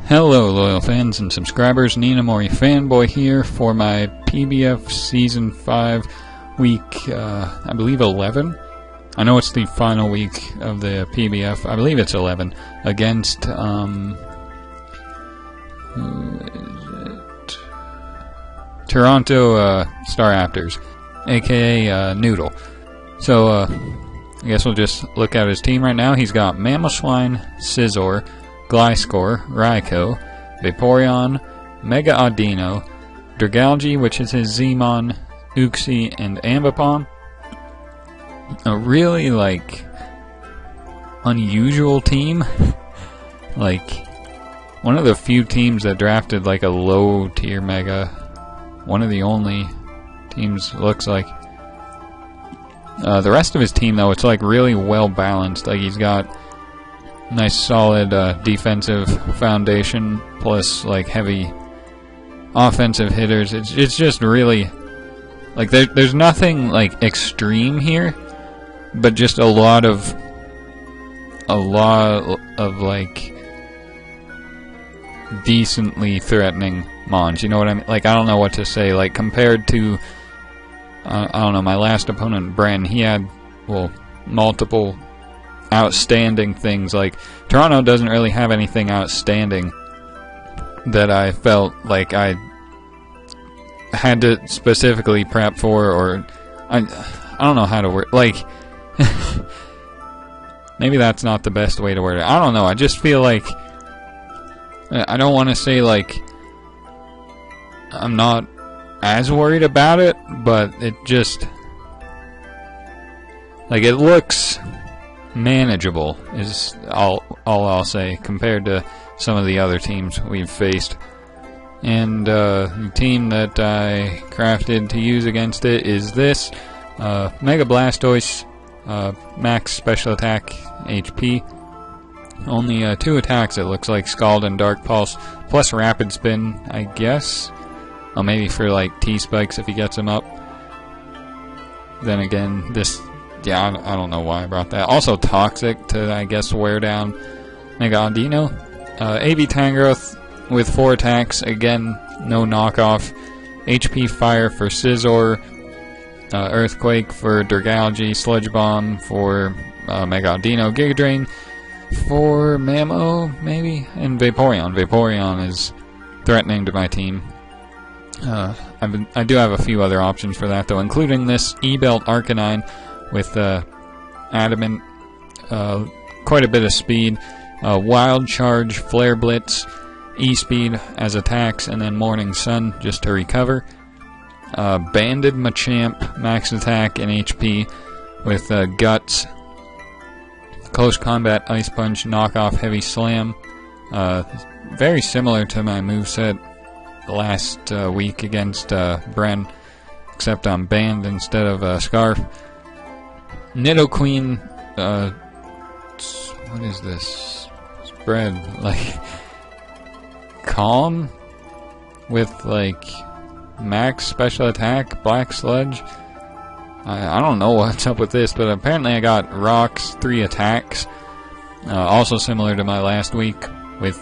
Hello loyal fans and subscribers, ninamorifanboi here for my PBF Season 5 week, I believe 11. I know it's the final week of the PBF, I believe it's 11, against, Toronto Staraptors, aka Noodle. So, I guess we'll just look at his team right now. He's got Mamoswine, Scizor, Gliscor, Raikou, Vaporeon, Mega Audino, Dragalge, which is his Zmon, Uxie, and Ambipom. A really, unusual team. One of the few teams that drafted, a low-tier Mega. One of the only teams, looks like. The rest of his team, though, it's, really well-balanced. He's got nice solid defensive foundation plus heavy offensive hitters. It's just really there's nothing extreme here, but just a lot of decently threatening mons. You know what I mean? I don't know what to say. Compared to I don't know, my last opponent Bren, he had multiple outstanding things. Toronto doesn't really have anything outstanding that I felt like I had to specifically prep for, or I don't know how to word. Maybe that's not the best way to word it. I don't know. I just feel I don't want to say I'm not as worried about it, but it just it looks manageable is all I'll say compared to some of the other teams we've faced. And the team that I crafted to use against it is this Mega Blastoise, max special attack HP, only 2 attacks it looks like, Scald and Dark Pulse, plus Rapid Spin, I guess. Oh, maybe for T-Spikes if he gets them up. Then again, this, yeah, I don't know why I brought that. Also Toxic to, I guess, wear down Mega Audino. AB Tangrowth with 4 attacks. Again, no knockoff. HP Fire for Scizor. Earthquake for Dragalge. Sludge Bomb for Mega Audino. Giga Drain for Mamo, maybe? And Vaporeon. Vaporeon is threatening to my team. I do have a few other options for that, though, including this E-Belt Arcanine with Adamant, quite a bit of speed, Wild Charge, Flare Blitz, E-Speed as attacks, and then Morning Sun just to recover. Banded Machamp, max attack and HP with Guts, Close Combat, Ice Punch, Knockoff, Heavy Slam. Very similar to my moveset last week against Bren, except I'm banned instead of Scarf. Nidoqueen, what is this? Spread, Calm with max special attack, Black Sludge. I don't know what's up with this, but apparently I got Rocks, 3 attacks. Also similar to my last week with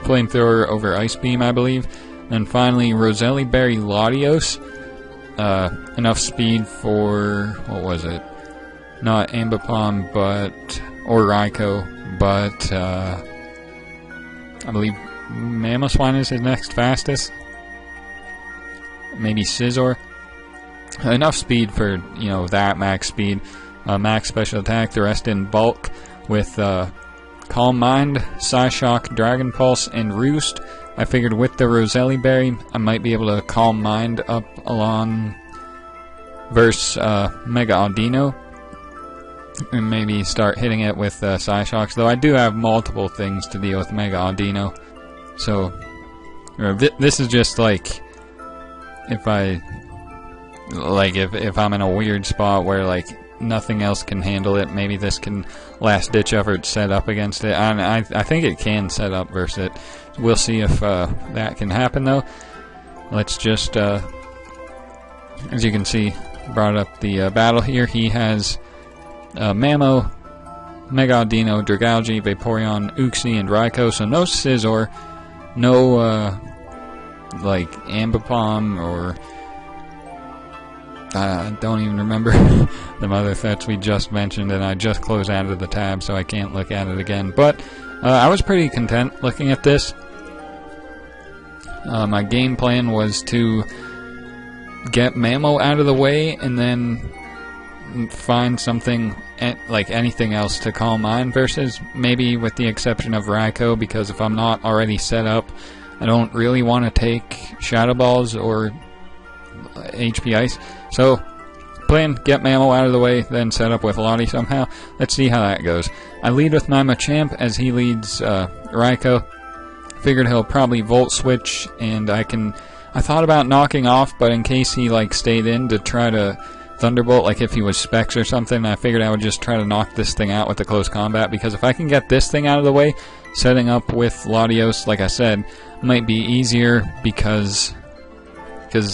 Flamethrower over Ice Beam, I believe. And finally, Roselli Berry Latios. Enough speed for, what was it? Not Ambipom, or Raikou, but I believe Mamoswine is his next fastest. Maybe Scizor. Enough speed for, that max speed. Max special attack, the rest in bulk with Calm Mind, Psyshock, Dragon Pulse, and Roost. I figured with the Roselli Berry, I might be able to Calm Mind up along versus Mega Audino, and maybe start hitting it with Psyshocks, though I do have multiple things to deal with Mega Audino. So, this is just if I, if I'm in a weird spot where nothing else can handle it, maybe this can last ditch effort set up against it. And I think it can set up versus it. We'll see if that can happen, though. Let's just, as you can see, brought up the battle here. He has Mamo, Mega Audino, Dragalge, Vaporeon, Uxie, and Raikou, so no Scizor. no, like, Ambipom or... I don't even remember the other threats we just mentioned, and I just closed out of the tab, so I can't look at it again. But I was pretty content looking at this. My game plan was to get Mamo out of the way, and then find something like anything else to call mine versus, maybe with the exception of Raikou, because if I'm not already set up, I don't really want to take Shadow Balls or HP Ice. So, plan, get Mamo out of the way, then set up with Lottie somehow. Let's see how that goes. I lead with my Machamp as he leads Raikou. Figured he'll probably Volt Switch, and I thought about knocking off, but in case he like stayed in to try to Thunderbolt, like if he was Specs or something, I figured I would just try to knock this thing out with the close combat, because if I can get this thing out of the way, setting up with Latios, like I said, might be easier because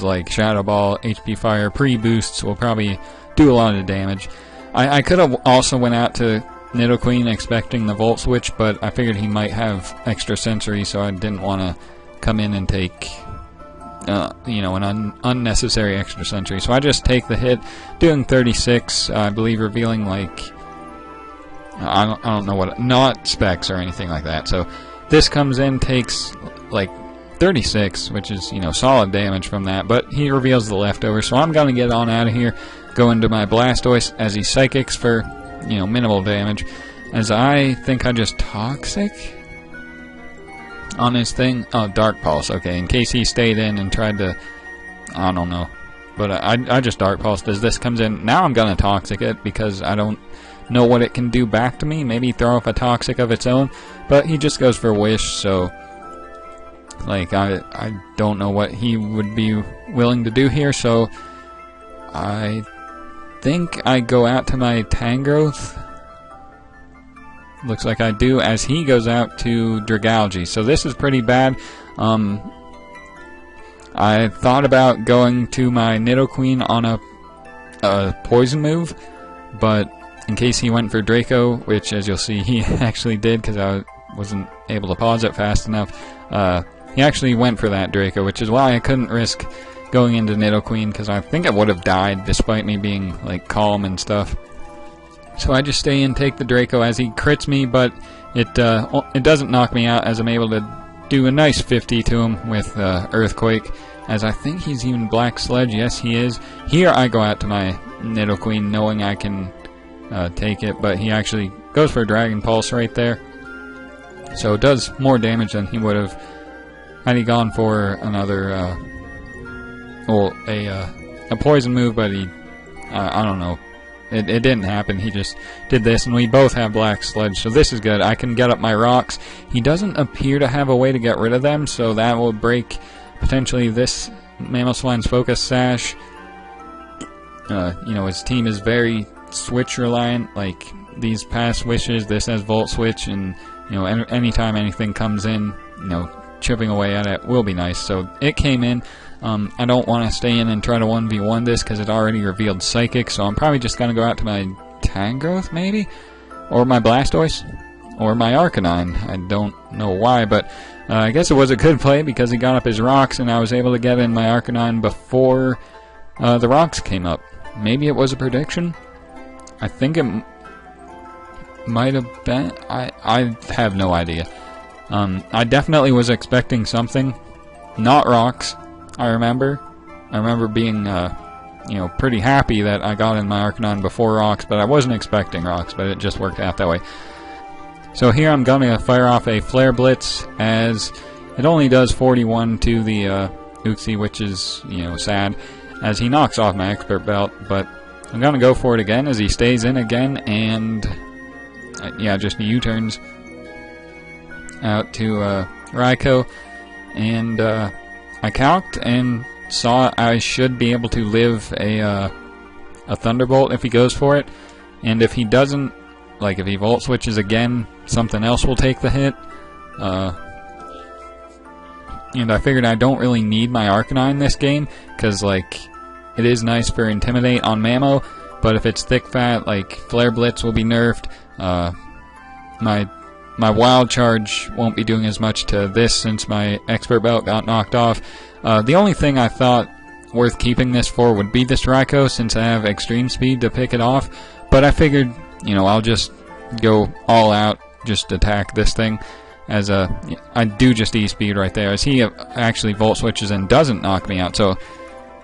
like Shadow Ball, HP Fire, pre-boosts will probably do a lot of damage. I could have also went out to Nidoqueen expecting the Volt Switch, but I figured he might have extra sensory, so I didn't want to come in and take you know, an unnecessary extra sensory. So I just take the hit, doing 36, I believe, revealing like I don't know what, not Specs or anything like that. So this comes in, takes like 36, which is, you know, solid damage from that, but he reveals the leftover, so I'm gonna get on out of here, go into my Blastoise as he Psychics for, you know, minimal damage, as I think I just Toxic on his thing. Oh, Dark Pulse, okay, in case he stayed in and tried to, I don't know, but I just Dark Pulsed as this comes in. Now I'm gonna Toxic it, because I don't know what it can do back to me, maybe throw off a Toxic of its own, but he just goes for Wish, so like, I don't know what he would be willing to do here, so I think I go out to my Tangrowth. Looks like I do, as he goes out to Dragalge. So this is pretty bad. I thought about going to my Nidoqueen on a poison move, but in case he went for Draco, which as you'll see he actually did because I wasn't able to pause it fast enough, he actually went for that Draco, which is why I couldn't risk going into Nidoqueen, because I think I would have died despite me being like calm and stuff. So I just stay in, take the Draco as he crits me, but it doesn't knock me out, as I'm able to do a nice 50 to him with Earthquake, as I think he's even Black Sledge. Yes, he is. Here I go out to my Nidoqueen knowing I can take it, but he actually goes for a Dragon Pulse right there. So it does more damage than he would have had he gone for another, a poison move, but he, I don't know. It didn't happen. He just did this, and we both have Black Sledge, so this is good. I can get up my rocks. He doesn't appear to have a way to get rid of them, so that will break potentially this Mamoswine's Focus Sash. You know, his team is very switch reliant, like these past wishes, this has Volt Switch, and, you know, anytime anything comes in, you know, chipping away at it will be nice. So it came in. I don't want to stay in and try to 1v1 this because it already revealed Psychic, so I'm probably just going to go out to my Tangrowth, maybe? Or my Blastoise? Or my Arcanine. I don't know why, but I guess it was a good play because he got up his rocks and I was able to get in my Arcanine before the rocks came up. Maybe it was a prediction? I think it might have been. I have no idea. I definitely was expecting something. Not rocks. I remember being, you know, pretty happy that I got in my Arcanine before rocks, but I wasn't expecting rocks, but it just worked out that way. So here I'm going to fire off a Flare Blitz, as it only does 41 to the Uxie, which is, you know, sad, as he knocks off my Expert Belt, but I'm going to go for it again as he stays in again, and yeah, just U-turns out to Raikou, and I calced and saw I should be able to live a Thunderbolt if he goes for it, and if he doesn't, like if he Volt Switches again, something else will take the hit. And I figured I don't really need my Arcanine this game, because like it is nice for Intimidate on Mamo, but if it's Thick Fat, like Flare Blitz will be nerfed. My my wild charge won't be doing as much to this since my expert belt got knocked off. The only thing I thought worth keeping this for would be this Raikou, since I have extreme speed to pick it off, but I figured, you know, I'll just go all out, just attack this thing, as I do just E-speed right there, as he actually Volt Switches and doesn't knock me out. So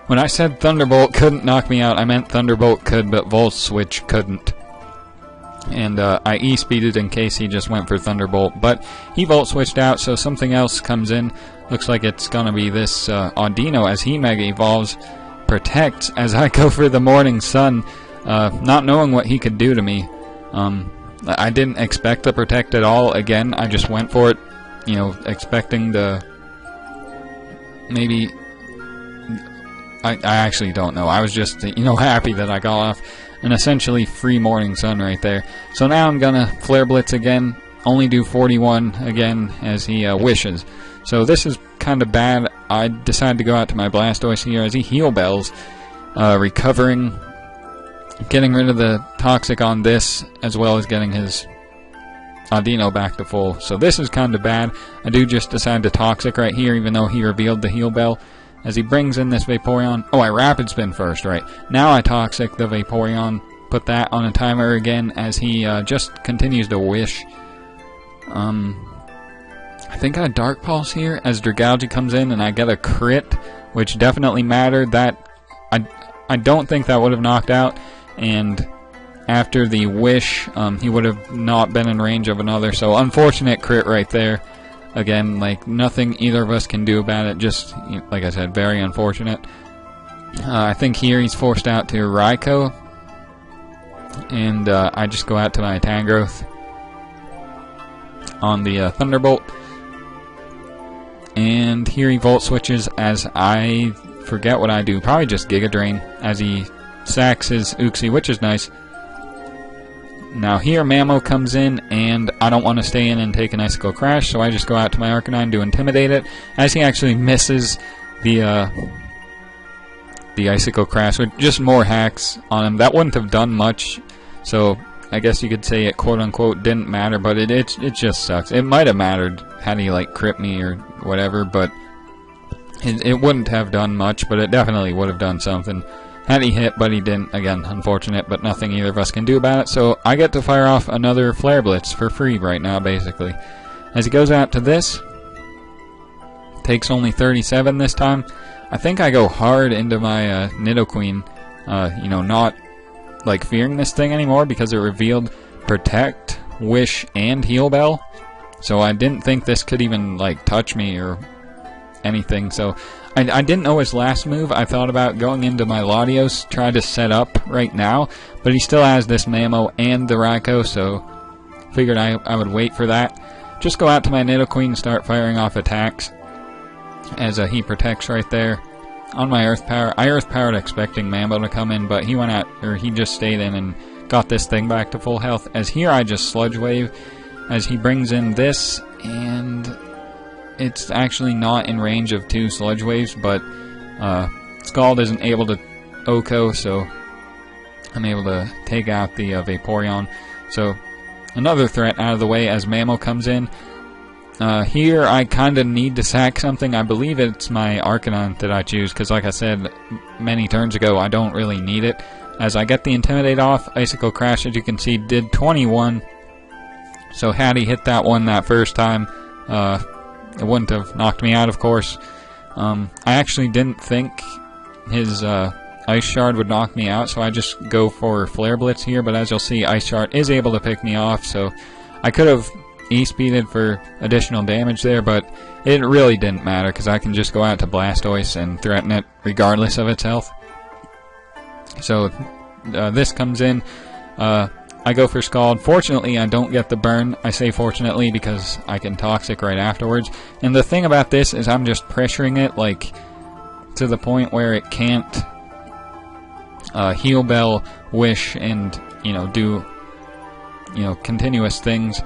when I said Thunderbolt couldn't knock me out, I meant Thunderbolt could, but Volt Switch couldn't. And I E-speeded in case he just went for Thunderbolt, but he Volt Switched out, so something else comes in. Looks like it's gonna be this Audino, as he Mega Evolves, protects as I go for the Morning Sun, not knowing what he could do to me. I didn't expect to protect at all. Again, I just went for it, you know, expecting to maybe... I actually don't know. I was just, you know, happy that I got off an essentially free Morning Sun right there. So now I'm gonna Flare Blitz again, only do 41 again as he wishes. So this is kind of bad. I decided to go out to my Blastoise here as he Heal Bells, recovering, getting rid of the Toxic on this, as well as getting his Audino back to full. So this is kind of bad. I do just decide to Toxic right here, even though he revealed the Heal Bell, as he brings in this Vaporeon. Oh, I Rapid Spin first, right. Now I Toxic the Vaporeon, put that on a timer again, as he just continues to wish. I think I Dark Pulse here, as Dragalge comes in, and I get a crit, which definitely mattered. That I don't think that would have knocked out, and after the wish, he would have not been in range of another, so unfortunate crit right there. Again, like, nothing either of us can do about it, just, like I said, very unfortunate. I think here he's forced out to Raikou, and I just go out to my Tangrowth on the Thunderbolt. And here he Volt Switches as I forget what I do, probably just Giga Drain, as he sacks his Uxie, which is nice. Now here Mamo comes in, and I don't want to stay in and take an Icicle Crash, so I just go out to my Arcanine to Intimidate it, as he actually misses the Icicle Crash, with just more hacks on him. That wouldn't have done much, so I guess you could say it quote-unquote didn't matter, but it just sucks. It might have mattered had he, like, crit me or whatever, but it wouldn't have done much, but it definitely would have done something. Had he hit, but he didn't. Again, unfortunate, but nothing either of us can do about it. So I get to fire off another Flare Blitz for free right now, basically. As he goes out to this, takes only 37 this time. I think I go hard into my Nidoqueen, you know, not like fearing this thing anymore, because it revealed Protect, Wish, and Heal Bell. So I didn't think this could even like touch me or anything. So I didn't know his last move. I thought about going into my Latios, try to set up right now, but he still has this Mamo and the Raikou, so figured I would wait for that. Just go out to my Nidoqueen and start firing off attacks, as he protects right there. On my Earth Power, I Earth Powered expecting Mamo to come in, but he went out, or he just stayed in and got this thing back to full health. As here I just Sludge Wave, as he brings in this, and it's actually not in range of 2 Sludge Waves, but Scald isn't able to OHKO, so I'm able to take out the Vaporeon. So another threat out of the way as Mamo comes in. Here I kind of need to sack something. I believe it's my Arcanine that I choose, because like I said many turns ago, I don't really need it. As I get the Intimidate off, Icicle Crash, as you can see, did 21. So had he hit that one that first time, it wouldn't have knocked me out, of course. I actually didn't think his Ice Shard would knock me out, so I just go for Flare Blitz here, but as you'll see, Ice Shard is able to pick me off, so I could have E-speeded for additional damage there, but it really didn't matter, because I can just go out to Blastoise and threaten it regardless of its health. So this comes in. I go for Scald. Fortunately, I don't get the burn. I say fortunately because I can Toxic right afterwards. And the thing about this is I'm just pressuring it, like, to the point where it can't Heal Bell, Wish, and, you know, do, you know, continuous things.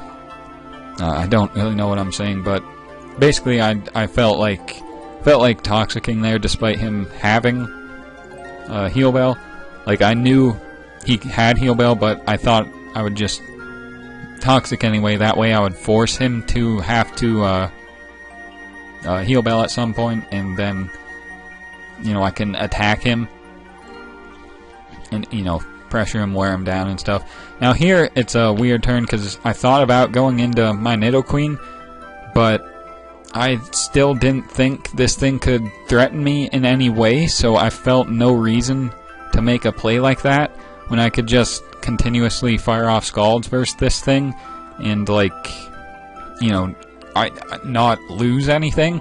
I don't really know what I'm saying, but basically I felt like Toxicking there despite him having Heal Bell. Like, I knew he had Heal Bell, but I thought I would just, toxic anyway. That way I would force him to have to heal bell at some point, and then, you know, I can attack him and, you know, pressure him, wear him down and stuff. Now here it's a weird turn because I thought about going into my Nidoqueen, but I still didn't think this thing could threaten me in any way, so I felt no reason to make a play like that when I could just continuously fire off Scalds versus this thing and, like, you know, I not lose anything.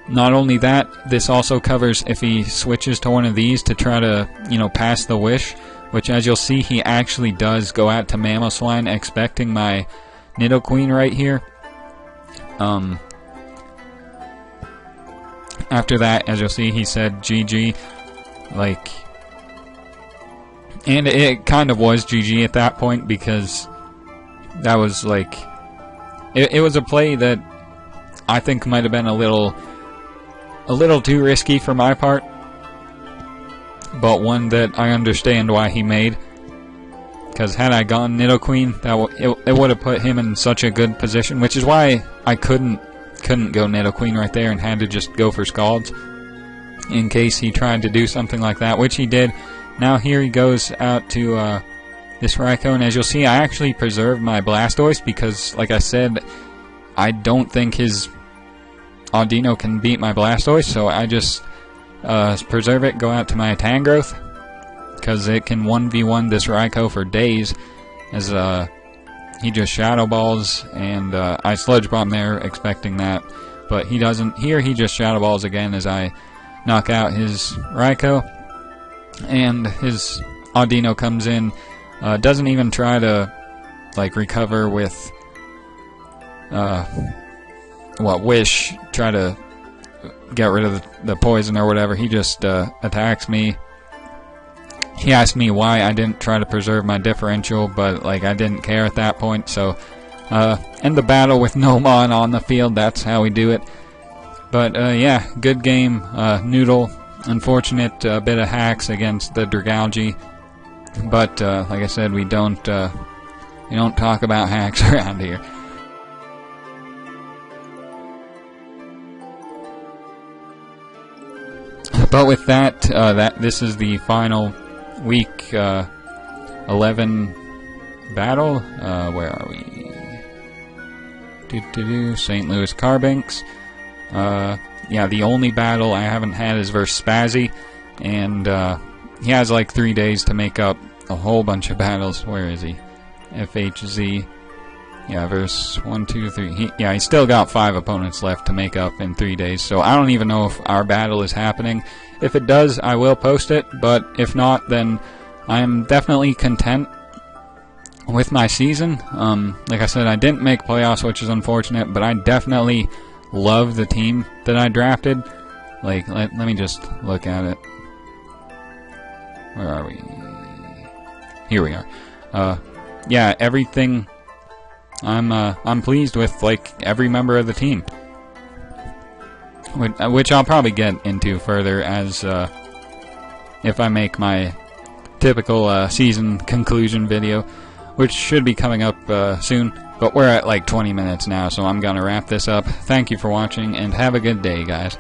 Not only that, this also covers if he switches to one of these to try to, you know, pass the wish, which, as you'll see, he actually does go out to Mamoswine expecting my Nidoqueen right here. After that, as you'll see, he said GG, like, and it kind of was GG at that point, because that was, like, it was a play that I think might have been a little too risky for my part, but one that I understand why he made, because had I gone Nidoqueen, it would have put him in such a good position, which is why I couldn't go Nidoqueen right there and had to just go for Scalds in case he tried to do something like that, which he did. Now here he goes out to this Raikou, and as you'll see, I actually preserved my Blastoise because, like I said, I don't think his Audino can beat my Blastoise, so I just preserve it, go out to my Tangrowth, because it can 1v1 this Raikou for days, as he just Shadow Balls, and I Sludge Bomb there expecting that, but he doesn't. Here he just Shadow Balls again as I knock out his Raikou, and his Audino comes in, doesn't even try to, like, recover with Wish, try to get rid of the poison or whatever. He just attacks me. He asked me why I didn't try to preserve my differential, but, like, I didn't care at that point, so end the battle with no Mon on the field. That's how we do it. But yeah, good game. Noodle, unfortunate bit of hacks against the Dragalge, but like I said, we don't talk about hacks around here. But with that, this is the final week 11 battle. Where are we? St. Louis Carbinks. Yeah, the only battle I haven't had is versus Spazzy, and he has like 3 days to make up a whole bunch of battles. Where is he? FHZ. Yeah, verse 1, 2, 3. He's still got 5 opponents left to make up in 3 days, so I don't even know if our battle is happening. If it does, I will post it, but if not, then I'm definitely content with my season. Like I said, I didn't make playoffs, which is unfortunate, but I definitely love the team that I drafted. Like, let me just look at it. Where are we? Here we are. Yeah, everything. I'm pleased with, like, every member of the team, which I'll probably get into further as if I make my typical season conclusion video, which should be coming up soon. But we're at like 20 minutes now, so I'm gonna wrap this up. Thank you for watching, and have a good day, guys.